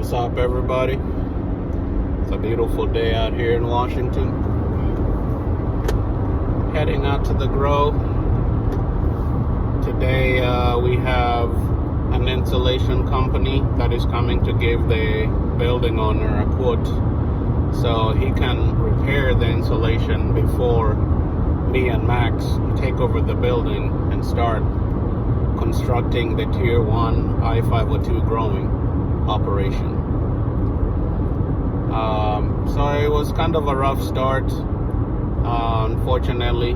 What's up, everybody? It's a beautiful day out here in Washington. Heading out to the Grow. Today we have an insulation company that is coming to give the building owner a quote so he can repair the insulation before me and Max take over the building and start constructing the Tier 1 I-502 growing operation. So it was kind of a rough start. Unfortunately,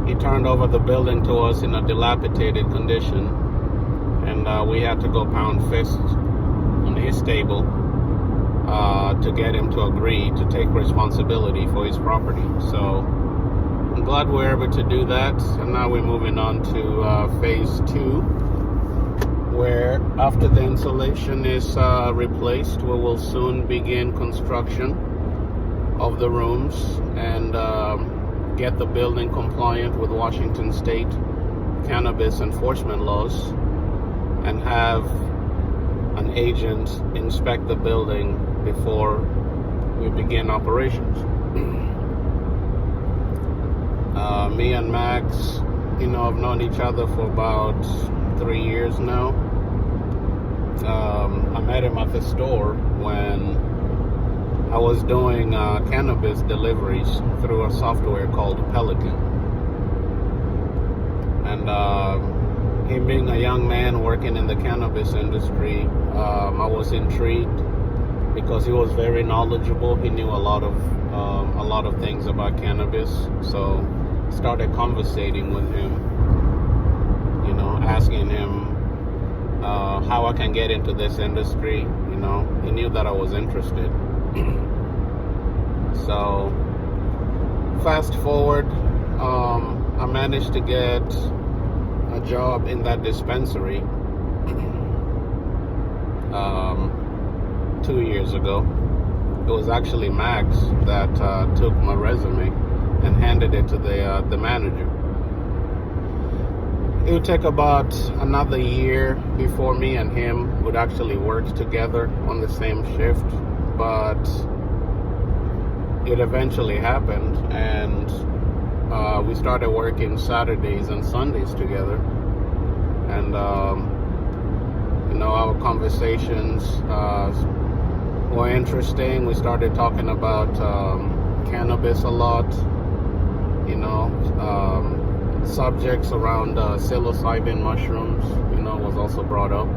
he turned over the building to us in a dilapidated condition, and we had to go pound fist on his table to get him to agree to take responsibility for his property. So I'm glad we're able to do that, and now we're moving on to phase 2, where after the insulation is replaced, we will soon begin construction of the rooms and get the building compliant with Washington State cannabis enforcement laws, and have an agent inspect the building before we begin operations. Me and Max, have known each other for about 3 years now. I met him at the store when I was doing cannabis deliveries through a software called Pelican. And him being a young man working in the cannabis industry, I was intrigued because he was very knowledgeable. He knew a lot of things about cannabis. So started conversating with him, asking him how I can get into this industry. He knew that I was interested. So fast forward, I managed to get a job in that dispensary 2 years ago. It was actually Max that took my resume and handed it to the manager. It would take about another year before me and him would actually work together on the same shift, but it eventually happened, and we started working Saturdays and Sundays together. And our conversations were interesting. We started talking about cannabis a lot. Subjects around psilocybin mushrooms, was also brought up.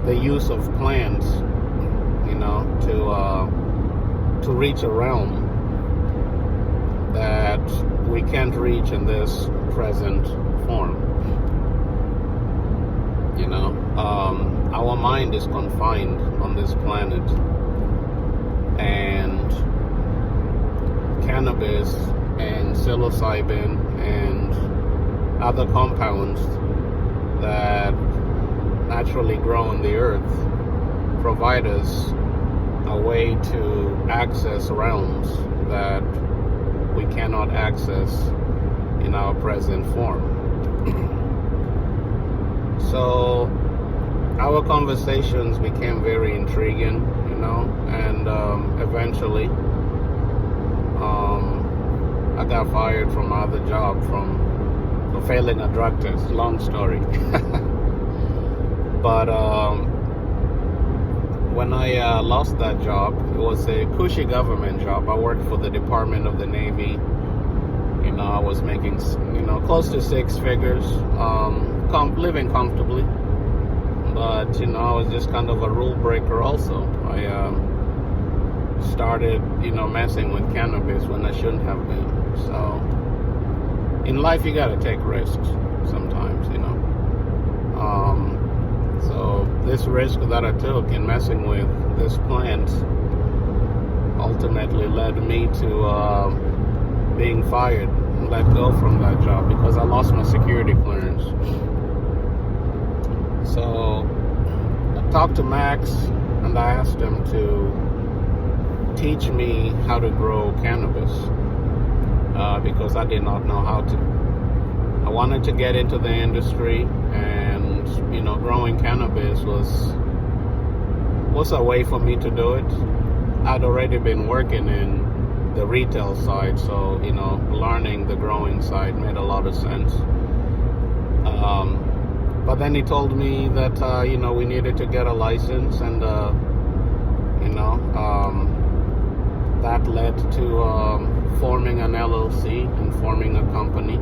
The use of plants, to reach a realm that we can't reach in this present form. Our mind is confined on this planet, and cannabis and psilocybin and other compounds that naturally grow in the earth provide us a way to access realms that we cannot access in our present form. So our conversations became very intriguing, and eventually I got fired from my other job for failing a drug test. Long story. But when I lost that job, it was a cushy government job. I worked for the Department of the Navy. I was making, close to 6 figures, living comfortably. But, I was just kind of a rule breaker also. I started, messing with cannabis when I shouldn't have been. So, in life, you gotta take risks sometimes, So, this risk that I took in messing with this plant ultimately led me to being fired and let go from that job because I lost my security clearance. So, I talked to Max and I asked him to teach me how to grow cannabis because I did not know how to. I wanted to get into the industry, and growing cannabis was was a way for me to do it. I'd already been working in the retail side, so learning the growing side made a lot of sense. But then he told me that we needed to get a license, and that led to forming an LLC and forming a company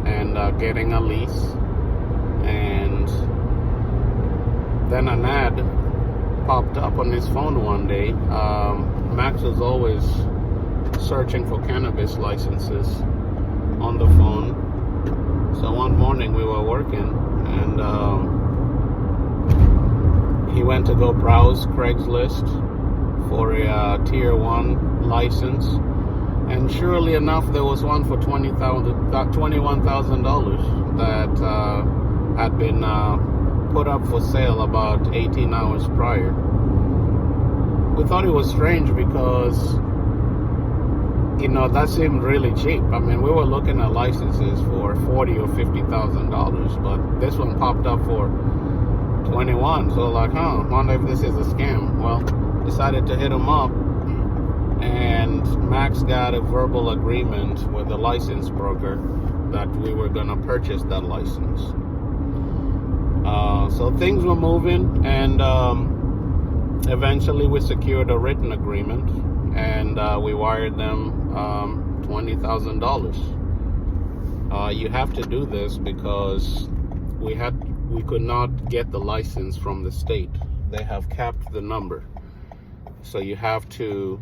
and getting a lease. And then an ad popped up on his phone one day. Max was always searching for cannabis licenses on the phone. So one morning we were working, and he went to go browse Craigslist for a tier 1 license, and surely enough there was one for $21,000 that had been put up for sale about 18 hours prior. We thought it was strange because that seemed really cheap. I mean, we were looking at licenses for $40,000 or $50,000, but this one popped up for 21. So like, wonder if this is a scam. Well, decided to hit him up, and Max got a verbal agreement with the license broker that we were gonna purchase that license. So things were moving, and eventually we secured a written agreement, and we wired them $20,000. You have to do this because we could not get the license from the state. They have capped the number, so you have to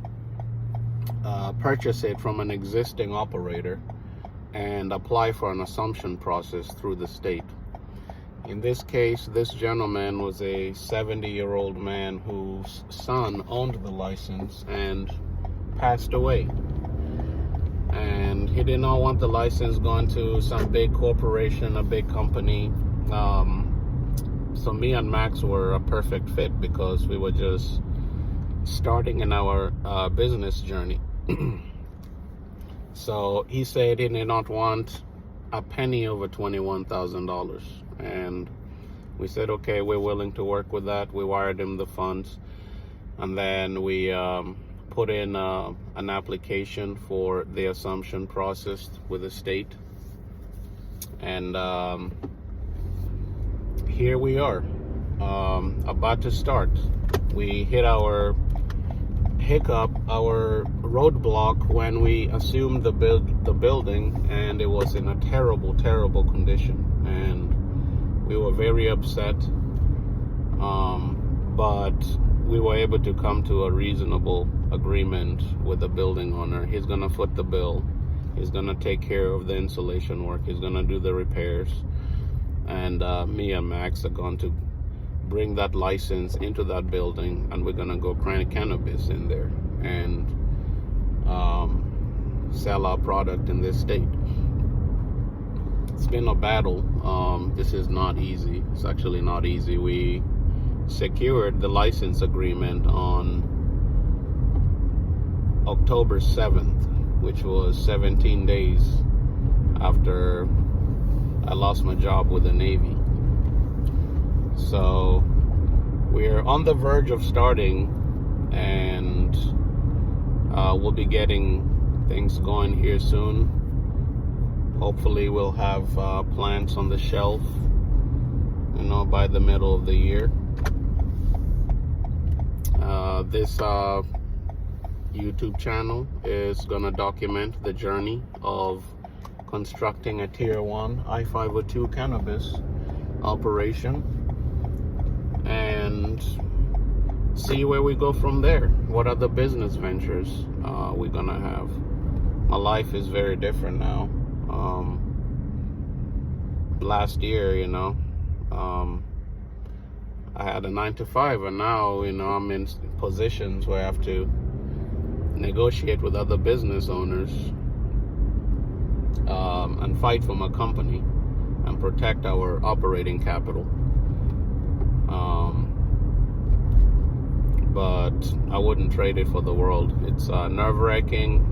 purchase it from an existing operator and apply for an assumption process through the state. In this case, this gentleman was a 70-year-old man whose son owned the license and passed away. And he did not want the license going to some big corporation, a big company. So me and Max were a perfect fit because we were just starting in our business journey. So he said he did not want a penny over $21,000. And we said, okay, we're willing to work with that. We wired him the funds. And then we put in an application for the assumption process with the state. And here we are, about to start. We hit our hiccup, our roadblock, when we assumed the building, and it was in a terrible condition, and we were very upset, but we were able to come to a reasonable agreement with the building owner. He's gonna foot the bill, he's gonna take care of the insulation work, he's gonna do the repairs, and me and Max are going to bring that license into that building, and we're gonna go plant cannabis in there and sell our product in this state. It's been a battle. This is not easy. It's actually not easy. We secured the license agreement on October 7th, which was 17 days after I lost my job with the Navy. So we're on the verge of starting, and we'll be getting things going here soon. Hopefully we'll have plants on the shelf, by the middle of the year. This YouTube channel is gonna document the journey of constructing a tier 1 I-502 cannabis operation, and see where we go from there. What other business ventures we're gonna have. My life is very different now. Last year, I had a 9-to-5, and now, I'm in positions where I have to negotiate with other business owners and fight for my company and protect our operating capital. But I wouldn't trade it for the world. It's nerve-wracking.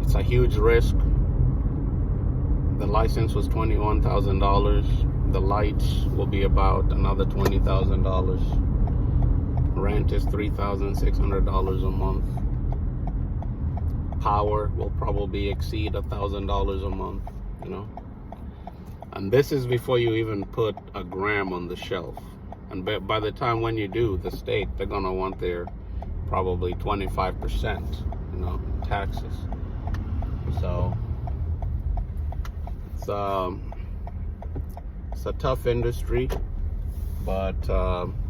It's a huge risk. The license was $21,000. The lights will be about another $20,000. Rent is $3,600 a month. Power will probably exceed $1,000 a month, you know. And this is before you even put a gram on the shelf. And by the time when you do, the state, they're gonna want their probably 25%, you know, taxes. So it's a tough industry, but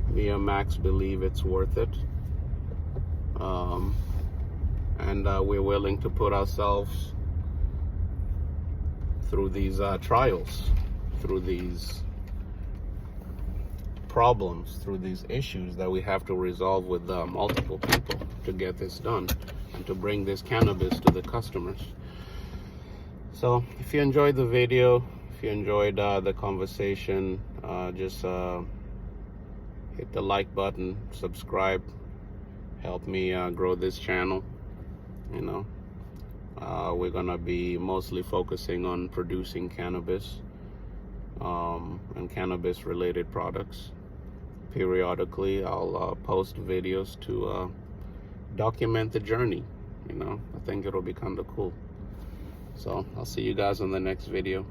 me and Max believe it's worth it. And we're willing to put ourselves through these trials, through these problems, through these issues that we have to resolve with multiple people to get this done and to bring this cannabis to the customers. So if you enjoyed the video, if you enjoyed the conversation, just hit the like button, subscribe, help me grow this channel. You know, we're gonna be mostly focusing on producing cannabis and cannabis related products. Periodically I'll post videos to document the journey. You know, I think it'll be kind of cool. So I'll see you guys on the next video.